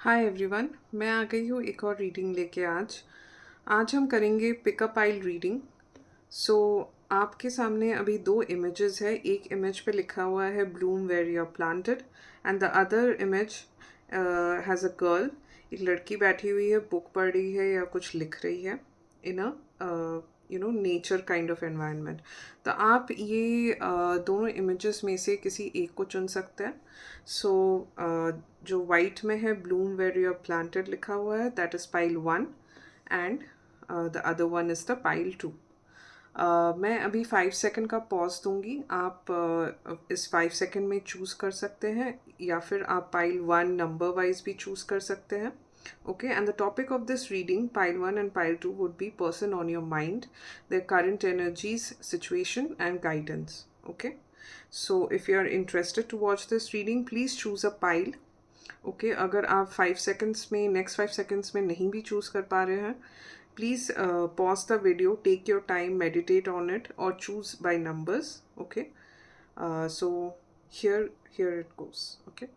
Hi everyone, मैं आ गई हूँ एक और रीडिंग लेके आज हम करेंगे पिकअप आइल रीडिंग। सो आपके सामने अभी दो इमेजेस है। एक इमेज पे लिखा हुआ है bloom where you are planted and the other image has a girl. एक लड़की बैठी हुई है, बुक पढ़ रही है या कुछ लिख रही है in a nature kind of environment. तो आप ये दोनों इमेजेस में से किसी एक को चुन सकते हैं। सो जो वाइट में है bloom where you are planted लिखा हुआ है, that is pile 1 and the other one is the pile 2। मैं अभी 5 सेकंड का पॉज दूंगी। आप इस 5 सेकंड में चूज़ कर सकते हैं या फिर आप पाइल 1 नंबर वाइज भी चूज़ कर सकते हैं। Okay, and the topic of this reading, pile 1 and pile 2, would be person on your mind, their current energies, situation, and guidance. Okay, so if you are interested to watch this reading, please choose a pile. Okay, अगर आप 5 seconds में next 5 seconds में नहीं भी choose कर पा रहे हैं, please pause the video, take your time, meditate on it, or choose by numbers. Okay, so here it goes. Okay.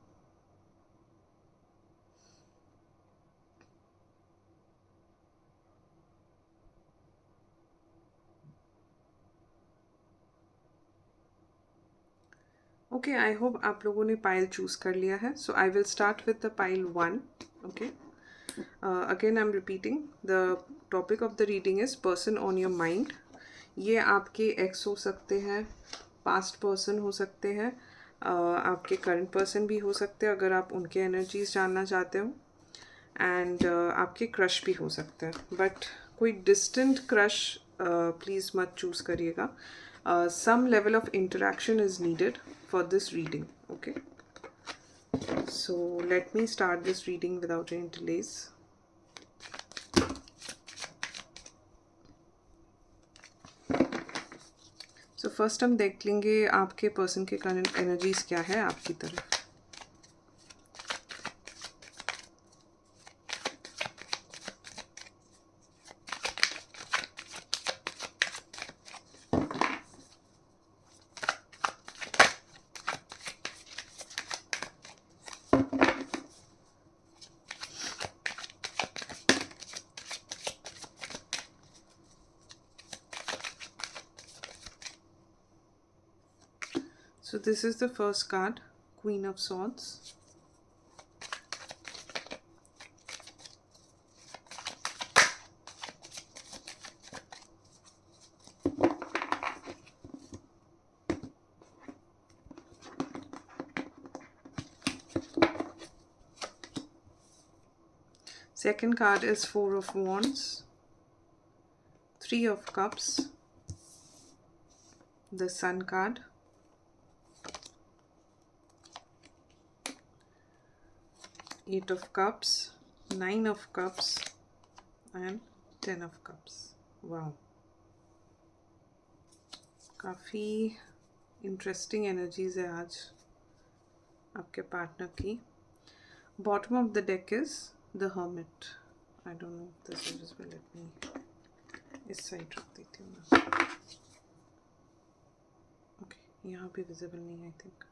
Okay, I hope आप लोगों ने पाइल चूज़ कर लिया है। So I will start with the pile 1। Okay, again I am repeating the topic of the reading is person on your mind. ये आपके x हो सकते हैं, पास्ट पर्सन हो सकते हैं, आपके करंट पर्सन भी हो सकते हैं अगर आप उनके एनर्जीज जानना चाहते हो, एंड आपके क्रश भी हो सकते हैं। बट कोई डिस्टेंट क्रश प्लीज़ मत चूज़ करिएगा। Some level of interaction is needed for this reading. Okay, so let me start this reading without any delays. So first हम देख लेंगे आपके पर्सन के करंट एनर्जीज क्या है आपकी तरफ। So this is the first card, Queen of Swords. Second card is Four of Wands, Three of Cups, the Sun card, Eight of Cups, Nine of Cups, and 10 of Cups. Wow, काफ़ी interesting energies है आज आपके partner की। Bottom of the deck is the hermit. I don't know this is visible, let me इस side रख देती हूँ मैं। ओके, यहाँ भी विजिबल नहीं, आई थिंक।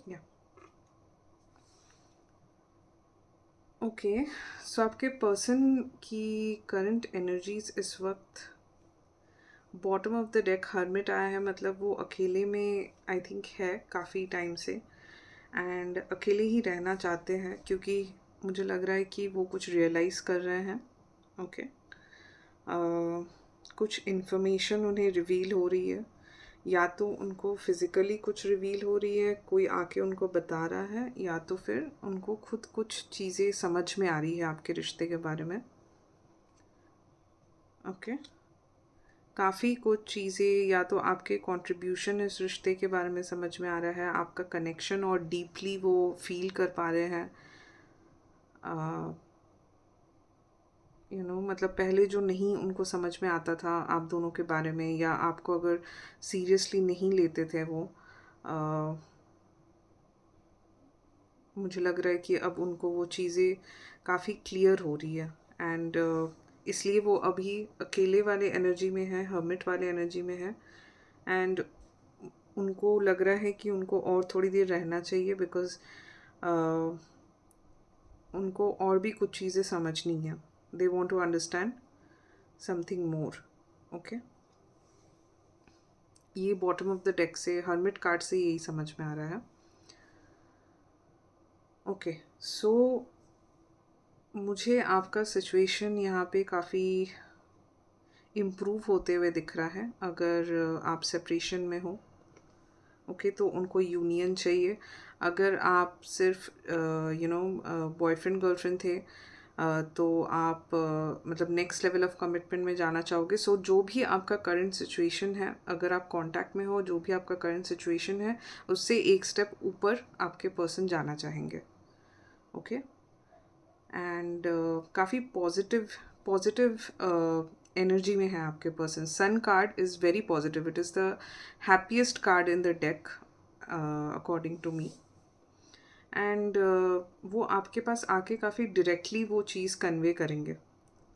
या ओके, सो आपके पर्सन की करंट एनर्जीज इस वक्त bottom of the deck hermit आया है, मतलब वो अकेले में आई थिंक है काफ़ी टाइम से, एंड अकेले ही रहना चाहते हैं क्योंकि मुझे लग रहा है कि वो कुछ रियलाइज़ कर रहे हैं। ओके, कुछ इन्फॉर्मेशन उन्हें रिवील हो रही है, या तो उनको फिज़िकली कुछ रिवील हो रही है, कोई आके उनको बता रहा है, या तो फिर उनको खुद कुछ चीज़ें समझ में आ रही है आपके रिश्ते के बारे में। ओके, काफ़ी कुछ चीज़ें, या तो आपके कंट्रीब्यूशन इस रिश्ते के बारे में समझ में आ रहा है, आपका कनेक्शन और डीपली वो फील कर पा रहे हैं। मतलब पहले जो नहीं उनको समझ में आता था आप दोनों के बारे में, या आपको अगर सीरियसली नहीं लेते थे वो, मुझे लग रहा है कि अब उनको वो चीज़ें काफ़ी क्लियर हो रही है, एंड इसलिए वो अभी अकेले वाले एनर्जी में है, हर्मिट वाले एनर्जी में है, एंड उनको लग रहा है कि उनको और थोड़ी देर रहना चाहिए, बिकॉज़ उनको और भी कुछ चीज़ें समझनी है. They want to understand something more. Okay, ये बॉटम ऑफ द डेक से, हर्मिट कार्ड से यही समझ में आ रहा है. ओके, सो मुझे आपका सिचुएशन यहाँ पे काफ़ी इम्प्रूव होते हुए दिख रहा है. अगर आप सेपरेशन में हो, ओके, तो उनको यूनियन चाहिए. अगर आप सिर्फ बॉयफ्रेंड गर्लफ्रेंड थे, तो आप मतलब नेक्स्ट लेवल ऑफ कमिटमेंट में जाना चाहोगे. सो जो भी आपका करंट सिचुएशन है, अगर आप कांटेक्ट में हो, जो भी आपका करंट सिचुएशन है, उससे एक स्टेप ऊपर आपके पर्सन जाना चाहेंगे. ओके, एंड काफ़ी पॉजिटिव पॉजिटिव एनर्जी में है आपके person. Sun card is very positive. It is the happiest card in the deck according to me. And वो आपके पास आके काफ़ी डायरेक्टली वो चीज़ कन्वे करेंगे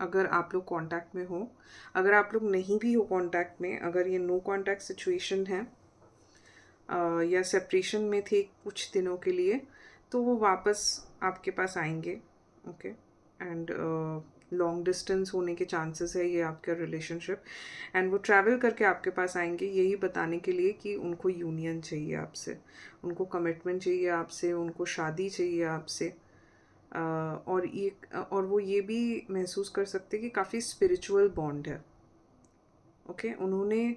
अगर आप लोग कांटेक्ट में हो. अगर आप लोग नहीं भी हो कांटेक्ट में, अगर ये नो कांटेक्ट सिचुएशन है या सेपरेशन में थे कुछ दिनों के लिए, तो वो वापस आपके पास आएंगे. ओके, एंड लॉन्ग डिस्टेंस होने के चांसेस है ये आपका रिलेशनशिप. एंड वो ट्रैवल करके आपके पास आएंगे यही बताने के लिए कि उनको यूनियन चाहिए आपसे, उनको कमिटमेंट चाहिए आपसे, उनको शादी चाहिए आपसे. और वो ये भी महसूस कर सकते कि काफ़ी स्पिरिचुअल बॉन्ड है. ओके, उन्होंने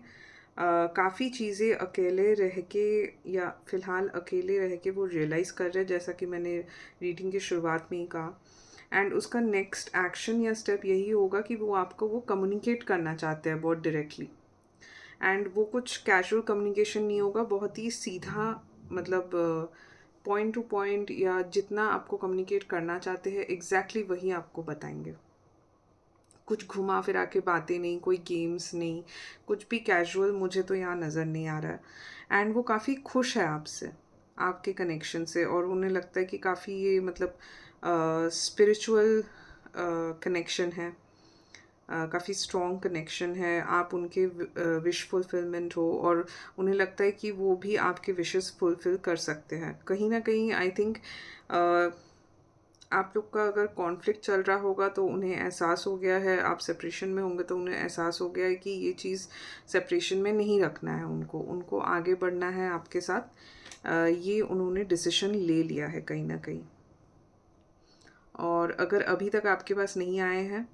काफ़ी चीज़ें अकेले रह के, या फ़िलहाल अकेले रह के वो रियलाइज़ कर रहे हैं, जैसा कि मैंने रीडिंग की शुरुआत में ही कहा. एंड उसका नेक्स्ट एक्शन या स्टेप यही होगा कि वो आपको वो कम्युनिकेट करना चाहते हैं बहुत डायरेक्टली. एंड वो कुछ कैजुअल कम्युनिकेशन नहीं होगा, बहुत ही सीधा, मतलब पॉइंट टू पॉइंट, या जितना आपको कम्युनिकेट करना चाहते हैं एग्जैक्टली वही आपको बताएंगे. कुछ घुमा फिरा के बातें नहीं, कोई गेम्स नहीं, कुछ भी कैजुअल मुझे तो यहाँ नज़र नहीं आ रहा है. एंड वो काफ़ी खुश है आपसे, आपके कनेक्शन से. और उन्हें लगता है कि काफ़ी ये मतलब स्पिरिचुअल कनेक्शन है, काफ़ी स्ट्रॉन्ग कनेक्शन है. आप उनके विश फुलफिलमेंट हो, और उन्हें लगता है कि वो भी आपके विशेस फुलफिल कर सकते हैं. कहीं ना कहीं आई थिंक आप लोग का अगर कॉन्फ्लिक्ट चल रहा होगा तो उन्हें एहसास हो गया है, आप सेपरेशन में होंगे तो उन्हें एहसास हो गया है कि ये चीज़ सेपरेशन में नहीं रखना है उनको, उनको आगे बढ़ना है आपके साथ. ये उन्होंने डिसीजन ले लिया है कहीं ना कहीं. और अगर अभी तक आपके पास नहीं आए हैं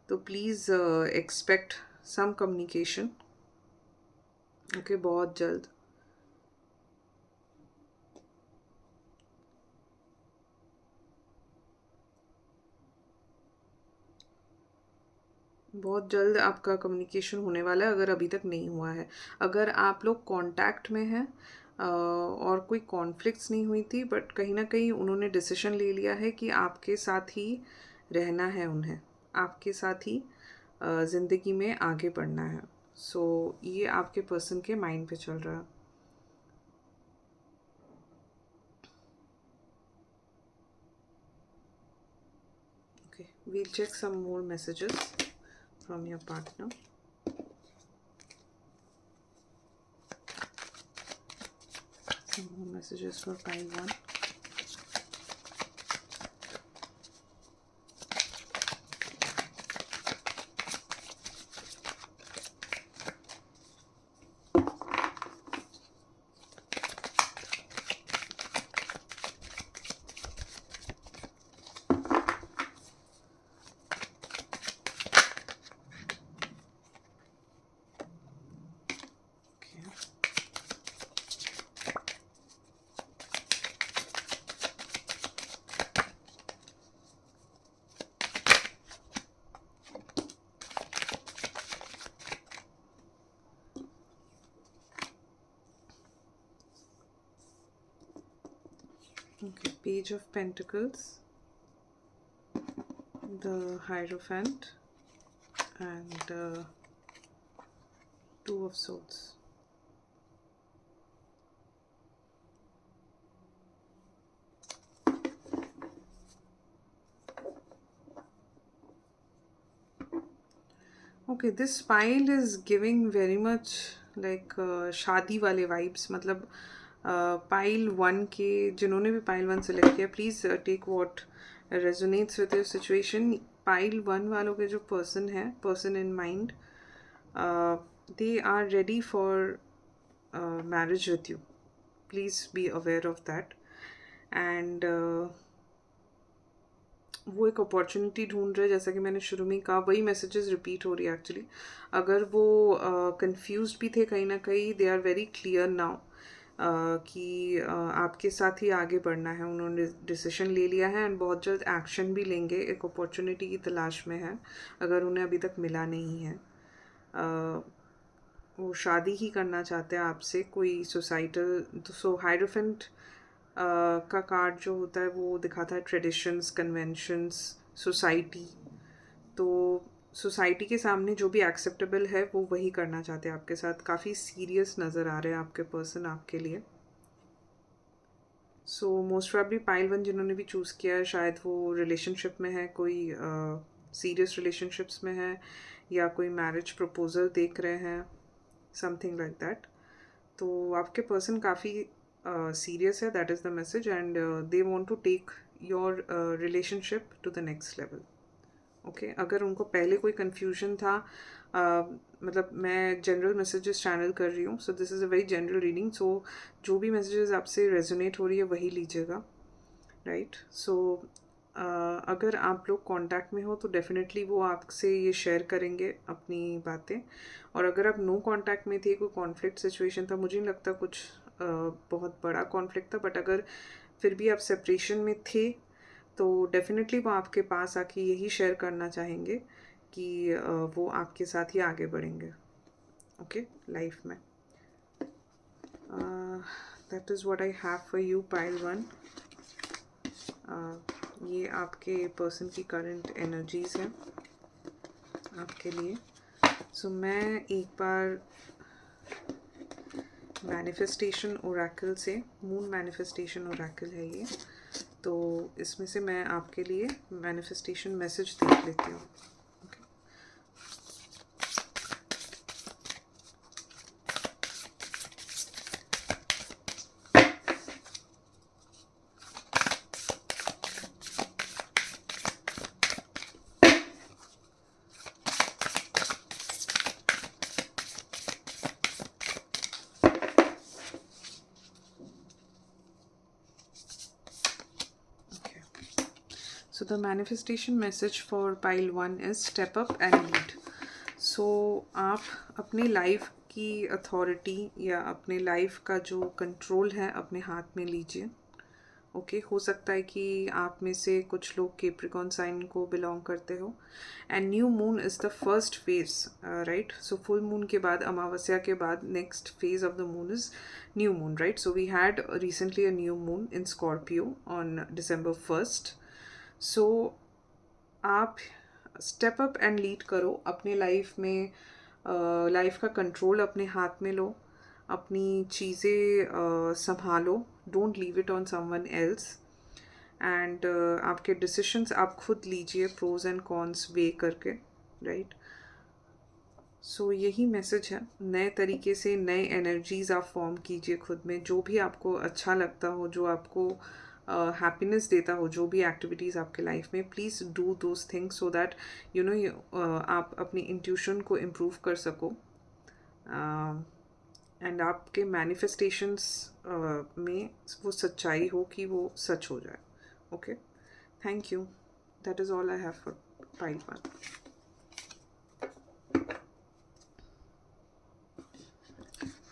तो please expect some communication. Okay, बहुत जल्द. बहुत जल्द आपका कम्युनिकेशन होने वाला है अगर अभी तक नहीं हुआ है. अगर आप लोग कांटेक्ट में हैं और कोई कॉन्फ्लिक्ट्स नहीं हुई थी, बट कहीं ना कहीं उन्होंने डिसीजन ले लिया है कि आपके साथ ही रहना है उन्हें, आपके साथ ही ज़िंदगी में आगे बढ़ना है. सो ये आपके पर्सन के माइंड पे चल रहा है. Okay, we'll check some more messages from your partner. Some more messages for pile 1. Okay, Page of Pentacles, the Hierophant, and Two of Swords. Okay, this pile is giving very much like शादी वाले vibes. मतलब pile 1 के जिन्होंने भी pile 1 select किया, please take what resonates with your situation. Pile 1 वालों के जो पर्सन है, person in mind, they are ready for marriage with you. Please be aware of that. And वो एक अपॉर्चुनिटी ढूंढ रहे, जैसा कि मैंने शुरू में कहा, वही मैसेजेस रिपीट हो रही है एक्चुअली. अगर वो कंफ्यूज भी थे कहीं ना कहीं, they are very clear now कि आपके साथ ही आगे बढ़ना है. उन्होंने डिसीजन ले लिया है एंड बहुत जल्द एक्शन भी लेंगे. एक अपॉर्चुनिटी की तलाश में है, अगर उन्हें अभी तक मिला नहीं है. वो शादी ही करना चाहते हैं आपसे. कोई सोसाइटल, सो हायरोफेंट का कार्ड जो होता है वो दिखाता है ट्रेडिशंस, कन्वेंशंस, सोसाइटी. तो सोसाइटी के सामने जो भी एक्सेप्टेबल है वो वही करना चाहते हैं आपके साथ. काफ़ी सीरियस नज़र आ रहे हैं आपके पर्सन आपके लिए. सो मोस्ट प्रॉब्ली पाइल 1 जिन्होंने भी चूज़ किया है, शायद वो रिलेशनशिप में है, कोई सीरियस रिलेशनशिप्स में है, या कोई मैरिज प्रपोजल देख रहे हैं, समथिंग लाइक दैट. तो आपके पर्सन काफ़ी सीरियस है, that is the message. And they want to take your relationship to the next level. Okay, अगर उनको पहले कोई कन्फ्यूजन था, मतलब मैं जनरल मैसेजेस चैनल कर रही हूँ, so this is a very general reading. So जो भी मैसेजेस आपसे रेजोनेट हो रही है वही लीजिएगा, राइट. सो अगर आप लोग कांटेक्ट में हो तो डेफिनेटली वो आपसे ये शेयर करेंगे अपनी बातें. और अगर आप नो कांटेक्ट में थे, कोई कॉन्फ्लिक्ट सिचुएशन था, मुझे नहीं लगता कुछ बहुत बड़ा कॉन्फ्लिक्ट था, बट अगर फिर भी आप सेपरेशन में थे तो डेफिनेटली वो आपके पास आके यही शेयर करना चाहेंगे कि वो आपके साथ ही आगे बढ़ेंगे, ओके, लाइफ में. That is what I have for you pile 1. ये आपके पर्सन की करंट एनर्जीज़ हैं आपके लिए. सो मैं एक बार मैनिफेस्टेशन ओरेकल से, मून मैनिफेस्टेशन ओरेकल है ये, तो इसमें से मैं आपके लिए मैनिफेस्टेशन मैसेज देख लेती हूँ. So the manifestation message for pile 1 is step up and lead. So आप अपनी लाइफ की अथॉरिटी या अपने लाइफ का जो कंट्रोल है अपने हाथ में लीजिए. ओके, हो सकता है कि आप में से कुछ लोग कैप्रिकॉर्न साइन को बिलोंग करते हो. And new moon is the first phase, right. So full moon के बाद, अमावस्या के बाद, next phase of the moon is new moon, right. So we had recently a new moon in Scorpio on December 1st. सो आप step up and lead करो अपने life में. लाइफ का कंट्रोल अपने हाथ में लो, अपनी चीज़ें संभालो. Don't leave it on someone else. And आपके डिसीशंस आप खुद लीजिए, प्रोज एंड कॉन्स वे करके, राइट. सो यही मैसेज है. नए तरीके से नए एनर्जीज़ आप फॉर्म कीजिए खुद में. जो भी आपको अच्छा लगता हो, जो आपको हैप्पीनेस देता हो, जो भी एक्टिविटीज़ आपके लाइफ में, please do those things so that you know आप अपनी इंट्यूशन को इम्प्रूव कर सको. एंड आपके मैनिफेस्टेशंस में वो सच्चाई हो कि वो सच हो जाए. Okay, thank you. That is all I have for pile 1.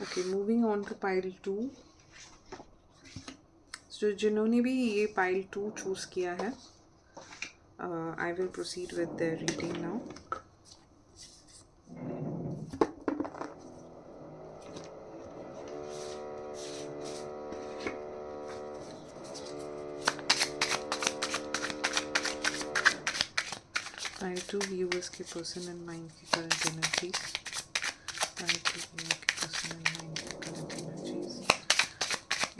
Okay, moving on to pile 2. So जिन्होंने भी ये पाइल 2 चूज़ किया है, I will proceed with the reading now. Pile 2 viewers के पर्सन एंड माइंड की करंट एनर्जीज. पाइल 2 व्यूअर के person and mind की current energies.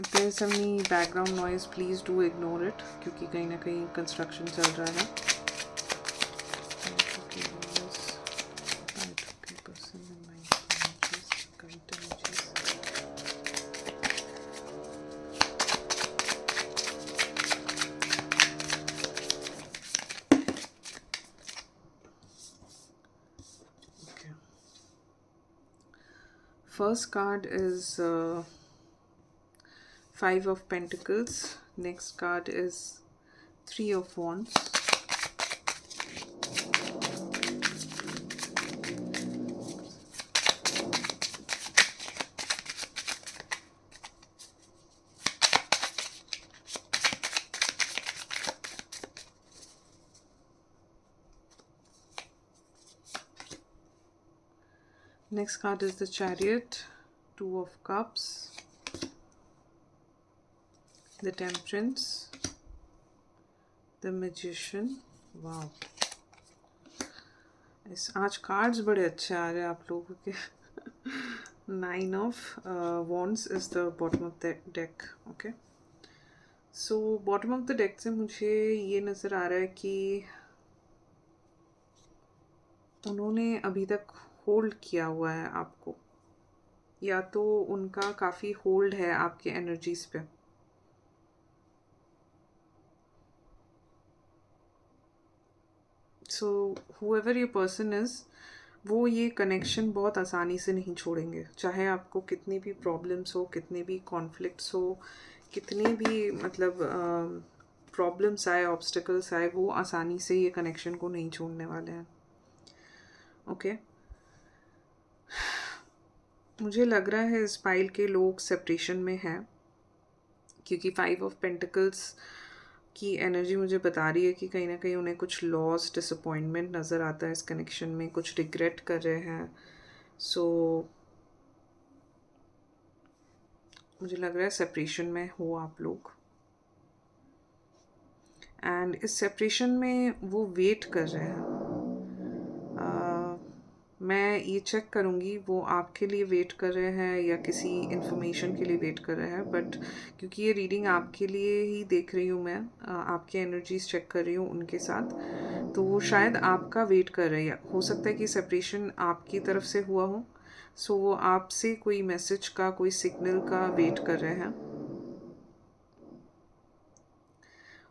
If there is any background noise, please do ignore it, क्योंकि कहीं ना कहीं construction चल रहा है. First card is Five of Pentacles. Next card is Three of Wands. Next card is the Chariot, Two of Cups, the Temperance, the Magician. Wow, इस आज cards बड़े अच्छे आ रहे हैं आप लोगों के. Nine of Wands is the bottom of the deck. Okay, so bottom of the deck से मुझे ये नज़र आ रहा है कि उन्होंने अभी तक होल्ड किया हुआ है आपको, या तो उनका काफ़ी होल्ड है आपके एनर्जीज पे. सो whoever your person is, वो ये कनेक्शन बहुत आसानी से नहीं छोड़ेंगे, चाहे आपको कितनी भी प्रॉब्लम्स हो, कितने भी कॉन्फ्लिक्ट्स हो, कितने भी मतलब प्रॉब्लम्स आए, ऑब्स्टिकल्स आए, वो आसानी से ये कनेक्शन को नहीं छोड़ने वाले हैं. ओके, मुझे लग रहा है इस पाइल के लोग सेपरेशन में हैं, क्योंकि फाइव ऑफ पेंटिकल्स की एनर्जी मुझे बता रही है कि कहीं ना कहीं उन्हें कुछ लॉस, डिसअपॉइंटमेंट नज़र आता है इस कनेक्शन में, कुछ रिग्रेट कर रहे हैं. सो मुझे लग रहा है सेपरेशन में हो आप लोग, एंड इस सेपरेशन में वो वेट कर रहे हैं. मैं ये चेक करूँगी वो आपके लिए वेट कर रहे हैं या किसी इन्फॉर्मेशन के लिए वेट कर रहे हैं, बट क्योंकि ये रीडिंग आपके लिए ही देख रही हूँ मैं, आपके एनर्जीज चेक कर रही हूँ उनके साथ, तो वो शायद आपका वेट कर रहे हैं. हो सकता है कि सेपरेशन आपकी तरफ से हुआ हो, सो वो आपसे कोई मैसेज का, कोई सिग्नल का वेट कर रहे हैं,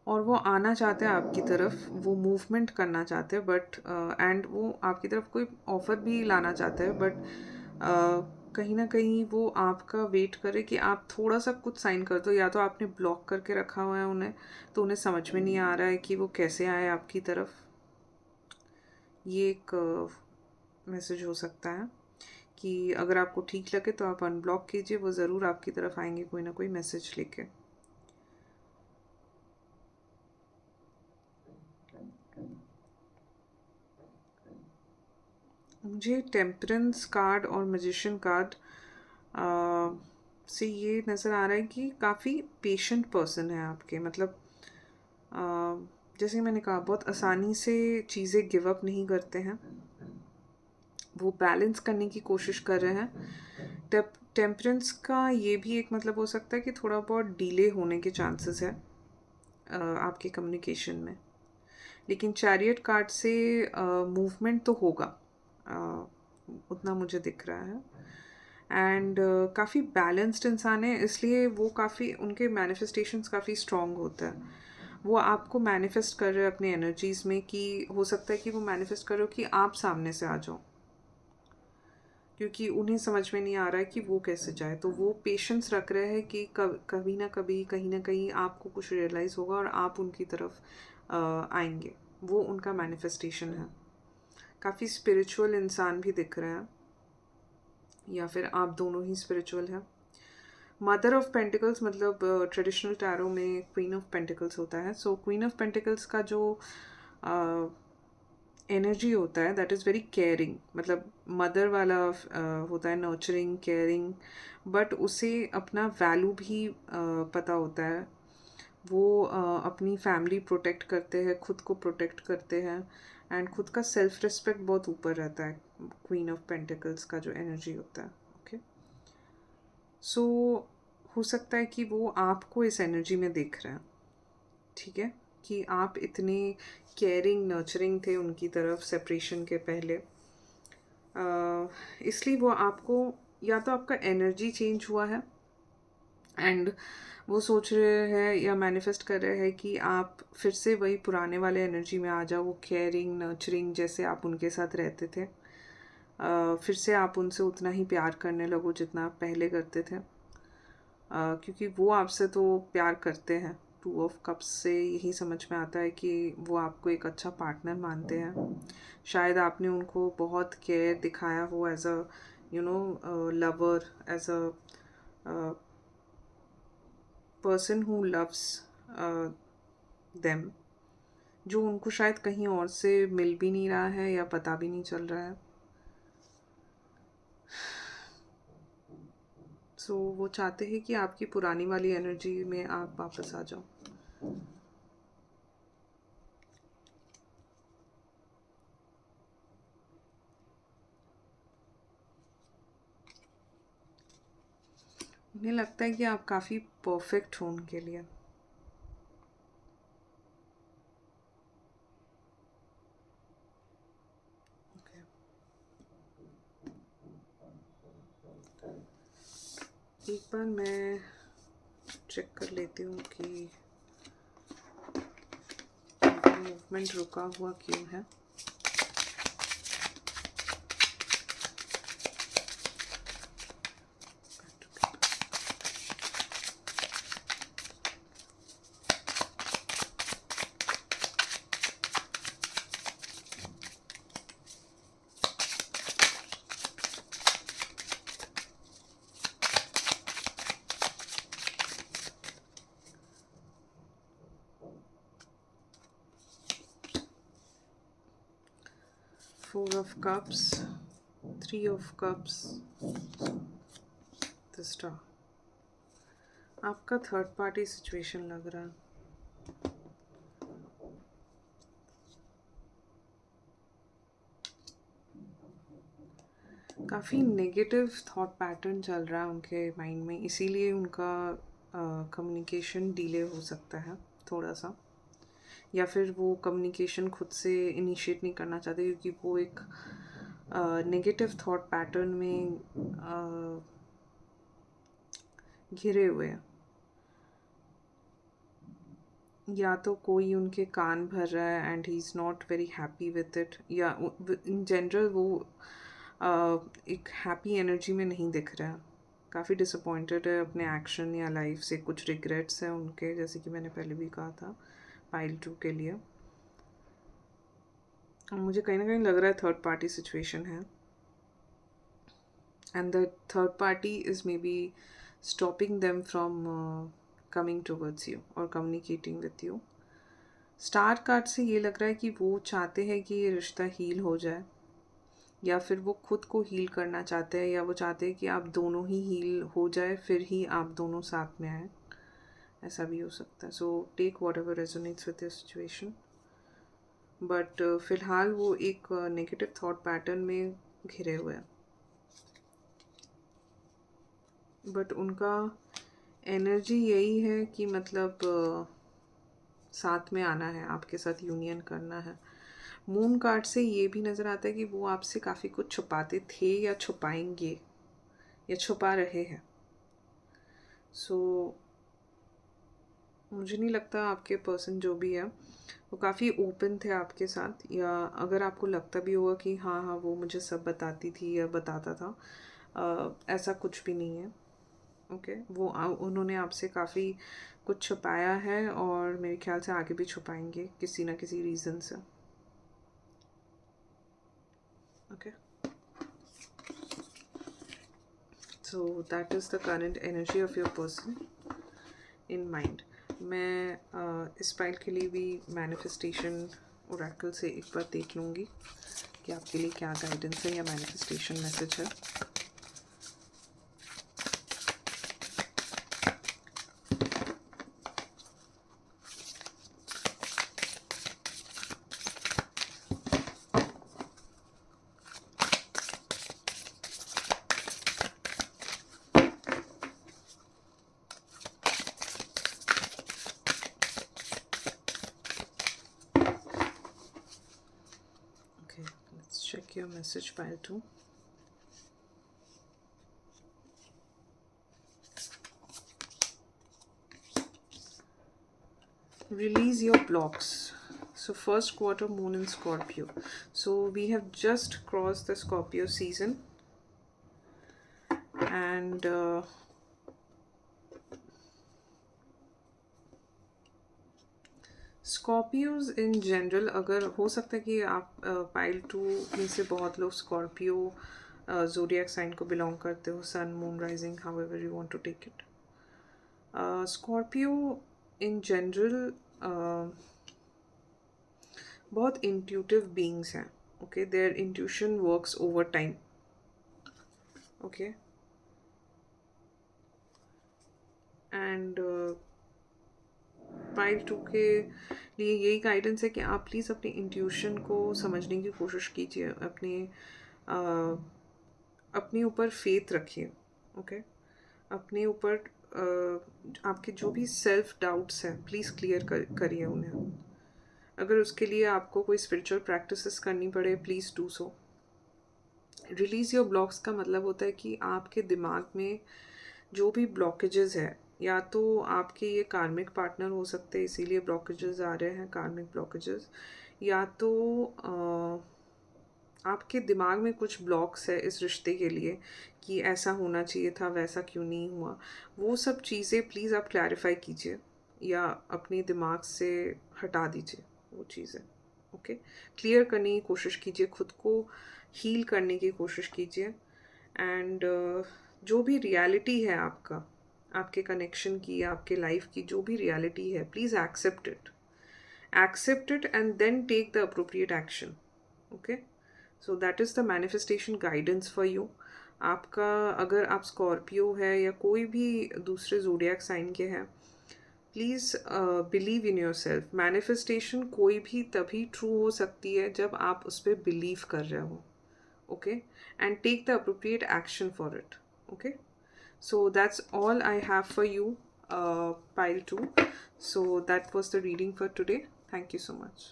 और वो आना चाहते हैं आपकी तरफ, वो मूवमेंट करना चाहते हैं, बट एंड वो आपकी तरफ कोई ऑफ़र भी लाना चाहते हैं, बट कहीं ना कहीं वो आपका वेट करे कि आप थोड़ा सा कुछ साइन कर दो, या तो आपने ब्लॉक करके रखा हुआ है उन्हें, तो उन्हें समझ में नहीं आ रहा है कि वो कैसे आए आपकी तरफ. ये एक मैसेज हो सकता है कि अगर आपको ठीक लगे तो आप अनब्लॉक कीजिए, वो ज़रूर आपकी तरफ आएंगे कोई ना कोई मैसेज लेके. मुझे टेम्परेंस कार्ड और मैजिशियन कार्ड से ये नज़र आ रहा है कि काफ़ी पेशेंट पर्सन है आपके, मतलब जैसे मैंने कहा, बहुत आसानी से चीज़ें गिव अप नहीं करते हैं, वो बैलेंस करने की कोशिश कर रहे हैं. टेम्परेंस का ये भी एक मतलब हो सकता है कि थोड़ा बहुत डिले होने के चांसेस है आपके कम्युनिकेशन में, लेकिन चैरियट कार्ड से मूवमेंट तो होगा, उतना मुझे दिख रहा है. एंड काफ़ी बैलेंस्ड इंसान है, इसलिए वो काफ़ी, उनके मैनिफेस्टेशंस काफ़ी स्ट्रॉन्ग होता है. वो आपको मैनिफेस्ट कर रहे हैं अपनी एनर्जीज़ में, कि हो सकता है कि वो मैनिफेस्ट कर रहे हो कि आप सामने से आ जाओ, क्योंकि उन्हें समझ में नहीं आ रहा है कि वो कैसे जाए. तो वो पेशेंस रख रहे हैं कि कभी ना कभी, कहीं ना कहीं आपको कुछ रियलाइज़ होगा और आप उनकी तरफ आएंगे. वो उनका मैनिफेस्टेशन है. काफ़ी स्पिरिचुअल इंसान भी दिख रहे हैं, या फिर आप दोनों ही स्पिरिचुअल हैं. मदर ऑफ पेंटिकल्स मतलब ट्रेडिशनल टैरो में क्वीन ऑफ पेंटिकल्स होता है. सो क्वीन ऑफ पेंटिकल्स का जो एनर्जी होता है, दैट इज़ वेरी केयरिंग, मतलब मदर वाला होता है, नर्चरिंग, केयरिंग, बट उसे अपना वैल्यू भी पता होता है. वो अपनी फैमिली प्रोटेक्ट करते हैं, खुद को प्रोटेक्ट करते हैं, एंड खुद का सेल्फ रिस्पेक्ट बहुत ऊपर रहता है क्वीन ऑफ पेंटिकल्स का जो एनर्जी होता है. ओके, सो हो सकता है कि वो आपको इस एनर्जी में देख रहे हैं, ठीक है, कि आप इतने केयरिंग, नर्चरिंग थे उनकी तरफ सेपरेशन के पहले, इसलिए वो आपको, या तो आपका एनर्जी चेंज हुआ है एंड वो सोच रहे हैं या मैनिफेस्ट कर रहे हैं कि आप फिर से वही पुराने वाले एनर्जी में आ जाओ, वो केयरिंग, नर्चरिंग जैसे आप उनके साथ रहते थे. फिर से आप उनसे उतना ही प्यार करने लगो जितना आप पहले करते थे, क्योंकि वो आपसे तो प्यार करते हैं। 2 ऑफ कप्स से यही समझ में आता है कि वो आपको एक अच्छा पार्टनर मानते हैं। शायद आपने उनको बहुत केयर दिखाया हो as a lover, as a person who loves them, जो उनको शायद कहीं और से मिल भी नहीं रहा है या पता भी नहीं चल रहा है। वो चाहते हैं कि आपकी पुरानी वाली एनर्जी में आप वापस आ जाओ। उन्हें लगता है कि आप काफ़ी परफेक्ट हो उनके लिए। Okay. एक बार मैं चेक कर लेती हूँ कि मूवमेंट रुका हुआ क्यों है। Four of Cups, Three of Cups, the Star। आपका थर्ड पार्टी सिचुएशन लग रहा है। काफ़ी नेगेटिव थॉट पैटर्न चल रहा है उनके माइंड में, इसीलिए उनका कम्युनिकेशन डिले हो सकता है थोड़ा सा, या फिर वो कम्युनिकेशन खुद से इनिशिएट नहीं करना चाहते क्योंकि वो एक नेगेटिव थॉट पैटर्न में घिरे हुए हैं। या तो कोई उनके कान भर रहा है and he is not very happy with it, या इन जनरल वो एक हैप्पी एनर्जी में नहीं दिख रहा है। काफ़ी डिसअपॉइंटेड है अपने एक्शन या लाइफ से, कुछ रिग्रेट्स हैं उनके, जैसे कि मैंने पहले भी कहा था पाइल 2 के लिए। और मुझे कहीं ना कहीं लग रहा है थर्ड पार्टी सिचुएशन है, and the third party is maybe stopping them from coming towards you और communicating with you. Star card से ये लग रहा है कि वो चाहते हैं कि ये रिश्ता हील हो जाए, या फिर वो खुद को हील करना चाहते हैं, या वो चाहते हैं कि आप दोनों ही हील हो जाए फिर ही आप दोनों साथ में आए। ऐसा भी हो सकता है। So take whatever resonates with your situation, but फिलहाल वो एक नेगेटिव थॉट पैटर्न में घिरे हुए हैं। बट उनका एनर्जी यही है कि मतलब साथ में आना है, आपके साथ यूनियन करना है। मून कार्ड से ये भी नज़र आता है कि वो आपसे काफ़ी कुछ छुपाते थे या छुपाएंगे या छुपा रहे हैं। मुझे नहीं लगता आपके पर्सन जो भी है वो काफ़ी ओपन थे आपके साथ, या अगर आपको लगता भी होगा कि हाँ हाँ वो मुझे सब बताती थी या बताता था, ऐसा कुछ भी नहीं है। ओके, उन्होंने आपसे काफ़ी कुछ छुपाया है और मेरे ख्याल से आगे भी छुपाएंगे किसी ना किसी रीज़न से। Okay, so that is the current energy of your person in mind. मैं इस फाइल के लिए भी मैनिफेस्टेशन ओरेकल से एक बार देख लूँगी कि आपके लिए क्या गाइडेंस है या मैनिफेस्टेशन मैसेज है। Check your message pile 2. Release your blocks. So first quarter moon in Scorpio. So we have just crossed the Scorpio season, and Scorpios in general, अगर हो सकता है कि आप पाइल 2 में से बहुत लोग स्कॉर्पियो ज़ोडिएक साइन को बिलोंग करते हो, sun moon rising, however you want to take it. Scorpio in general बहुत इंट्यूटिव बीइंग्स हैं. Okay, their intuition works over time. Okay, and pile 2 के लिए यही गाइडेंस है कि आप प्लीज़ अपनी इंट्यूशन को समझने की कोशिश कीजिए, अपने ऊपर फेथ रखिए. ओके, अपने ऊपर आपके जो भी सेल्फ डाउट्स हैं प्लीज़ क्लियर करिए उन्हें. अगर उसके लिए आपको कोई स्पिरिचुअल प्रैक्टिसेस करनी पड़े, please do so. Release your blocks का मतलब होता है कि आपके दिमाग में जो भी ब्लॉकेजेस है, या तो आपके ये कार्मिक पार्टनर हो सकते हैं इसीलिए ब्लॉकेजेस आ रहे हैं, कार्मिक ब्लॉकेजेस, या तो आपके दिमाग में कुछ ब्लॉक्स है इस रिश्ते के लिए कि ऐसा होना चाहिए था, वैसा क्यों नहीं हुआ. वो सब चीज़ें प्लीज़ आप क्लैरिफाई कीजिए या अपने दिमाग से हटा दीजिए वो चीज़ें. ओके, क्लियर करने की कोशिश कीजिए, खुद को हील करने की कोशिश कीजिए. एंड जो भी रियलिटी है आपका, आपके कनेक्शन की, आपके लाइफ की जो भी रियलिटी है, please accept it and then take the appropriate action. Okay, so that is the manifestation guidance for you. आपका, अगर आप स्कॉर्पियो है या कोई भी दूसरे जोडियाक साइन के हैं, please believe in your self. Manifestation कोई भी तभी ट्रू हो सकती है जब आप उस पर बिलीव कर रहे हो. Okay, and take the appropriate action for it. Okay, so that's all I have for you, pile 2. So that was the reading for today. Thank you so much.